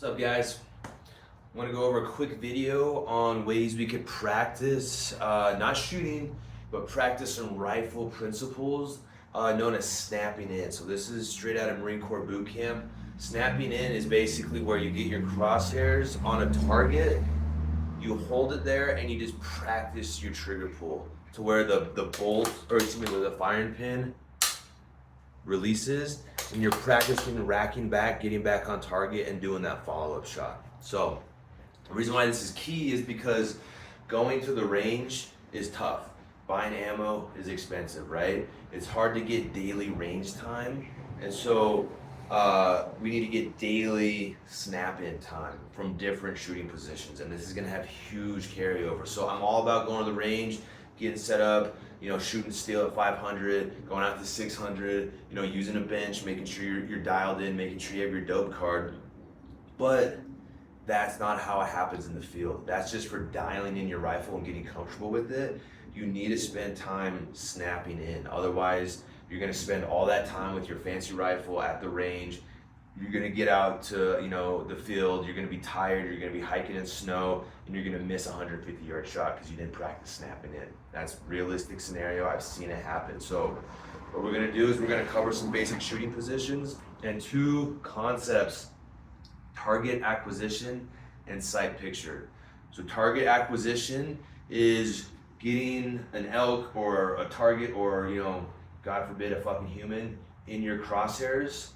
What's up, guys? I'm gonna go over a quick video on ways we could practice, not shooting, but practice some rifle principles known as snapping in. So this is straight out of Marine Corps boot camp. Snapping in is basically where you get your crosshairs on a target, you hold it there, and you just practice your trigger pull to where the bolt, or excuse me, the firing pin releases, and you're practicing racking back, getting back on target, and doing that follow-up shot. So the reason why this is key is because going to the range is tough. Buying ammo is expensive, right? It's hard to get daily range time, and so we need to get daily snap-in time from different shooting positions, and this is gonna have huge carryover. So I'm all about going to the range, getting set up, shooting steel at 500, going out to 600, using a bench, making sure you're dialed in, making sure you have your dope card. But that's not how it happens in the field. That's just for dialing in your rifle and getting comfortable with it. You need to spend time snapping in. Otherwise, you're gonna spend all that time with your fancy rifle at the range. You're gonna get out to the field, you're gonna be tired, you're gonna be hiking in snow, and you're gonna miss a 150-yard shot because you didn't practice snapping in. That's a realistic scenario. I've seen it happen. So what we're gonna do is we're gonna cover some basic shooting positions and two concepts: target acquisition and sight picture. So target acquisition is getting an elk or a target or, God forbid, a fucking human in your crosshairs.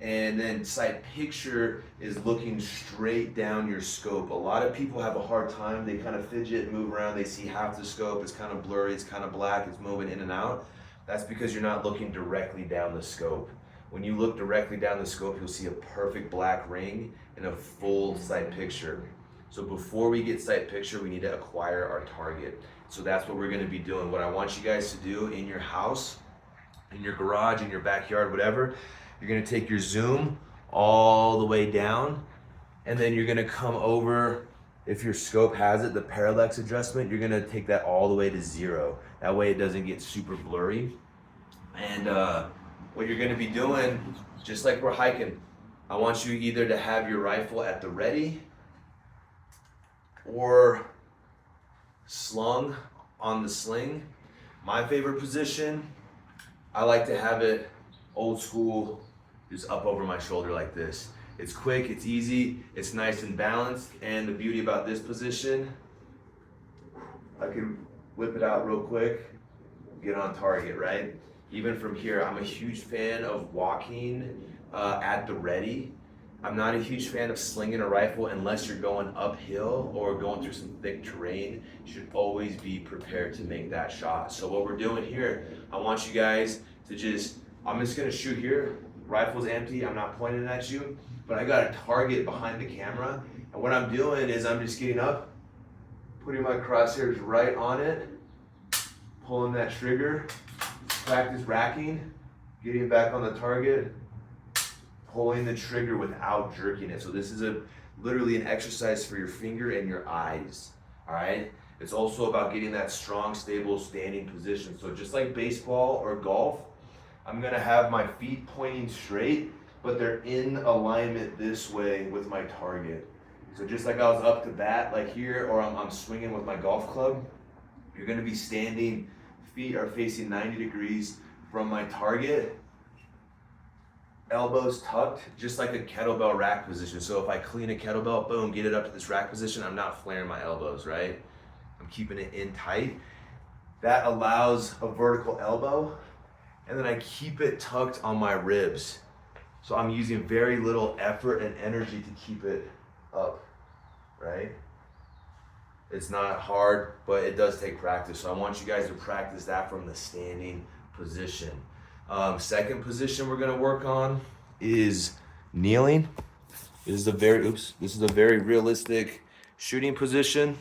And then sight picture is looking straight down your scope. A lot of people have a hard time. They kind of fidget, move around. They see half the scope. It's kind of blurry. It's kind of black. It's moving in and out. That's because you're not looking directly down the scope. When you look directly down the scope, you'll see a perfect black ring and a full sight picture. So before we get sight picture, we need to acquire our target. So that's what we're going to be doing. What I want you guys to do in your house, in your garage, in your backyard, whatever, you're gonna take your zoom all the way down, and then you're gonna come over, if your scope has it, the parallax adjustment, you're gonna take that all the way to 0. That way it doesn't get super blurry. And what you're gonna be doing, just like we're hiking, I want you either to have your rifle at the ready or slung on the sling. My favorite position, I like to have it old school, just up over my shoulder like this. It's quick, it's easy, it's nice and balanced, and the beauty about this position, I can whip it out real quick, get on target, right? Even from here, I'm a huge fan of walking at the ready. I'm not a huge fan of slinging a rifle unless you're going uphill or going through some thick terrain. You should always be prepared to make that shot. So what we're doing here, I want you guys to I'm just gonna shoot here, rifle's empty, I'm not pointing at you, but I got a target behind the camera, and what I'm doing is I'm just getting up, putting my crosshairs right on it, pulling that trigger, practice racking, getting back on the target, pulling the trigger without jerking it. So this is literally an exercise for your finger and your eyes, all right? It's also about getting that strong, stable, standing position. So just like baseball or golf, I'm gonna have my feet pointing straight, but they're in alignment this way with my target. So just like I was up to bat, like here, or I'm swinging with my golf club, you're gonna be standing, feet are facing 90 degrees from my target, elbows tucked, just like a kettlebell rack position. So if I clean a kettlebell, boom, get it up to this rack position, I'm not flaring my elbows, right? I'm keeping it in tight. That allows a vertical elbow, and then I keep it tucked on my ribs. So I'm using very little effort and energy to keep it up, right? It's not hard, but it does take practice. So I want you guys to practice that from the standing position. Second position we're gonna work on is kneeling. This is a very realistic shooting position,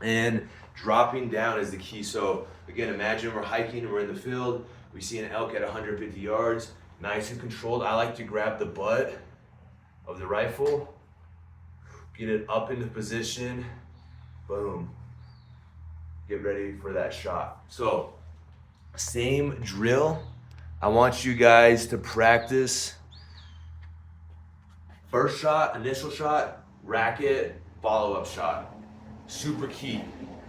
and dropping down is the key. So again, imagine we're hiking, we're in the field, we see an elk at 150 yards, nice and controlled. I like to grab the butt of the rifle, get it up into position, boom, get ready for that shot. So same drill. I want you guys to practice First shot, initial shot, rack it, follow-up shot. Super key.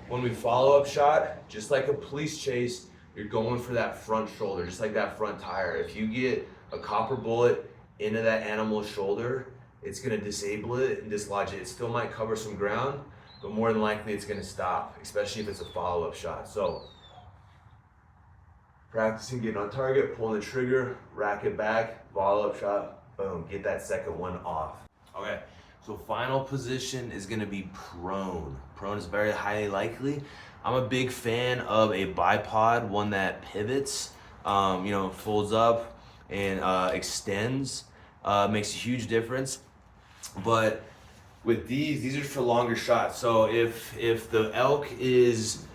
When we follow-up shot, just like a police chase, you're going for that front shoulder, just like that front tire. If you get a copper bullet into that animal's shoulder, it's gonna disable it and dislodge it. It still might cover some ground, but more than likely it's gonna stop, especially if it's a follow-up shot. So, practicing getting on target, pulling the trigger, rack it back, follow-up shot, boom, get that second one off. Okay, so final position is gonna be prone. Prone is very highly likely. I'm a big fan of a bipod, one that pivots, folds up and extends, makes a huge difference. But with these are for longer shots. So if the elk is,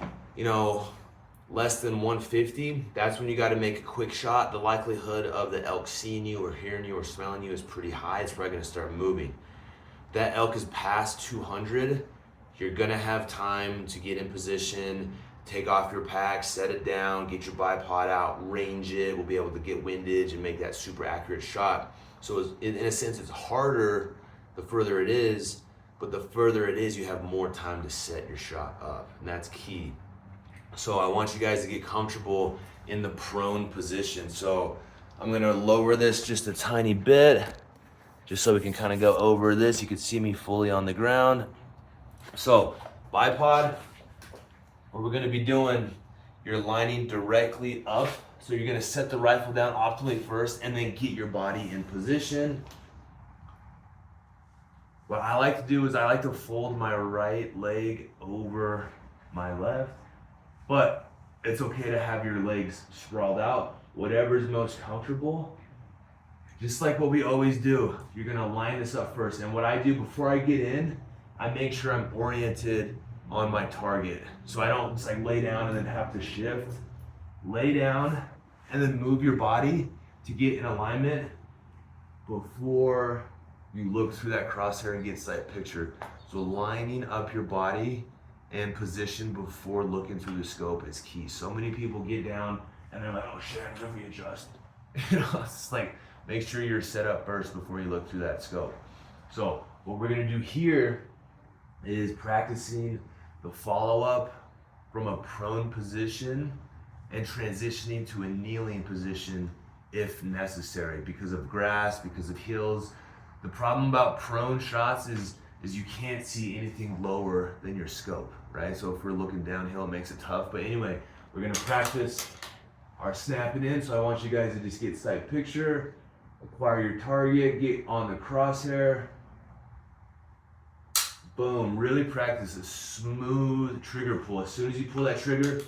less than 150, that's when you got to make a quick shot. The likelihood of the elk seeing you or hearing you or smelling you is pretty high. It's probably going to start moving. That elk is past 200, you're going to have time to get in position, take off your pack, set it down, get your bipod out, range it. We'll be able to get windage and make that super accurate shot. So in a sense, it's harder the further it is, but the further it is, you have more time to set your shot up, and that's key. So I want you guys to get comfortable in the prone position. So I'm gonna lower this just a tiny bit, just so we can kind of go over this. You can see me fully on the ground. So bipod, what we're gonna be doing, you're lining directly up. So you're gonna set the rifle down optimally first and then get your body in position. What I like to do is I like to fold my right leg over my left, but it's okay to have your legs sprawled out, whatever's most comfortable. Just like what we always do, you're gonna line this up first. And what I do before I get in, I make sure I'm oriented on my target. So I don't just like lay down and then have to shift. Lay down and then move your body to get in alignment before you look through that crosshair and get sight picture. So lining up your body and position before looking through the scope is key. So many people get down and they're like, oh shit, let me adjust. It's like, make sure you're set up first before you look through that scope. So what we're gonna do here is practicing the follow-up from a prone position and transitioning to a kneeling position if necessary, because of grass, because of hills. The problem about prone shots is you can't see anything lower than your scope, right? So if we're looking downhill, it makes it tough. But anyway, we're gonna practice our snapping in. So I want you guys to just get sight picture, acquire your target, get on the crosshair. Boom, really practice a smooth trigger pull. As soon as you pull that trigger,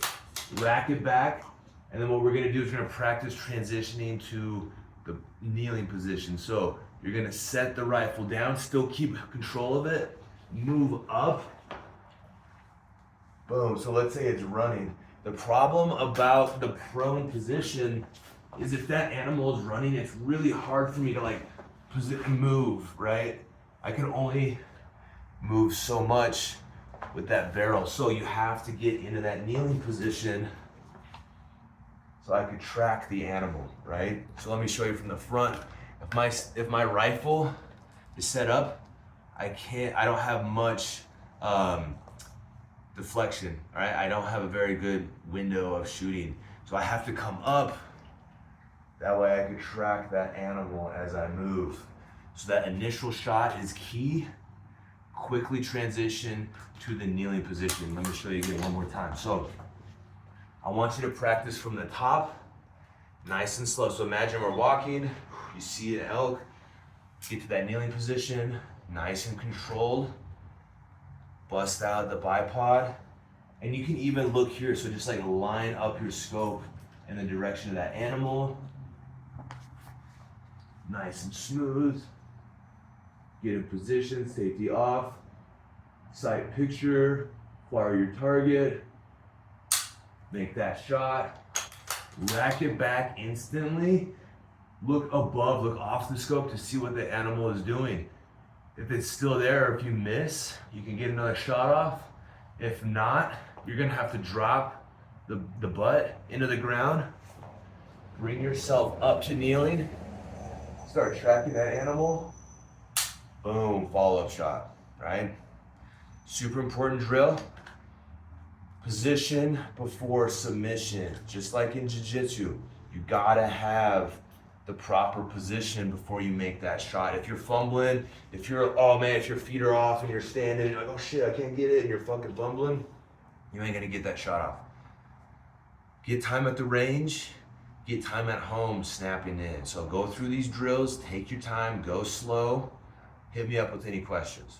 rack it back. And then what we're gonna do is we're gonna practice transitioning to the kneeling position. So you're gonna set the rifle down, still keep control of it, move up. Boom, so let's say it's running. The problem about the prone position is if that animal is running, it's really hard for me to like move, right? I can only move so much with that barrel. So you have to get into that kneeling position so I could track the animal, right? So let me show you from the front. If my rifle is set up, I don't have much deflection, all right? I don't have a very good window of shooting. So I have to come up, that way I can track that animal as I move. So that initial shot is key. Quickly transition to the kneeling position. Let me show you again one more time. So I want you to practice from the top, nice and slow. So imagine we're walking, you see an elk, get to that kneeling position, nice and controlled, bust out the bipod, and you can even look here, so just like line up your scope in the direction of that animal, nice and smooth, get in position, safety off, sight picture, acquire your target, make that shot, rack it back instantly, look above, look off the scope to see what the animal is doing. If it's still there, or if you miss, you can get another shot off. If not, you're gonna have to drop the butt into the ground, bring yourself up to kneeling, start tracking that animal, Boom, follow-up shot, right? Super important drill. Position before submission. Just like in jiu-jitsu, you gotta have the proper position before you make that shot. If you're fumbling, if your feet are off and you're standing, you're like, oh shit, I can't get it, and you're fucking fumbling, you ain't gonna get that shot off. Get time at the range, get time at home snapping in. So go through these drills, take your time, go slow. Hit me up with any questions.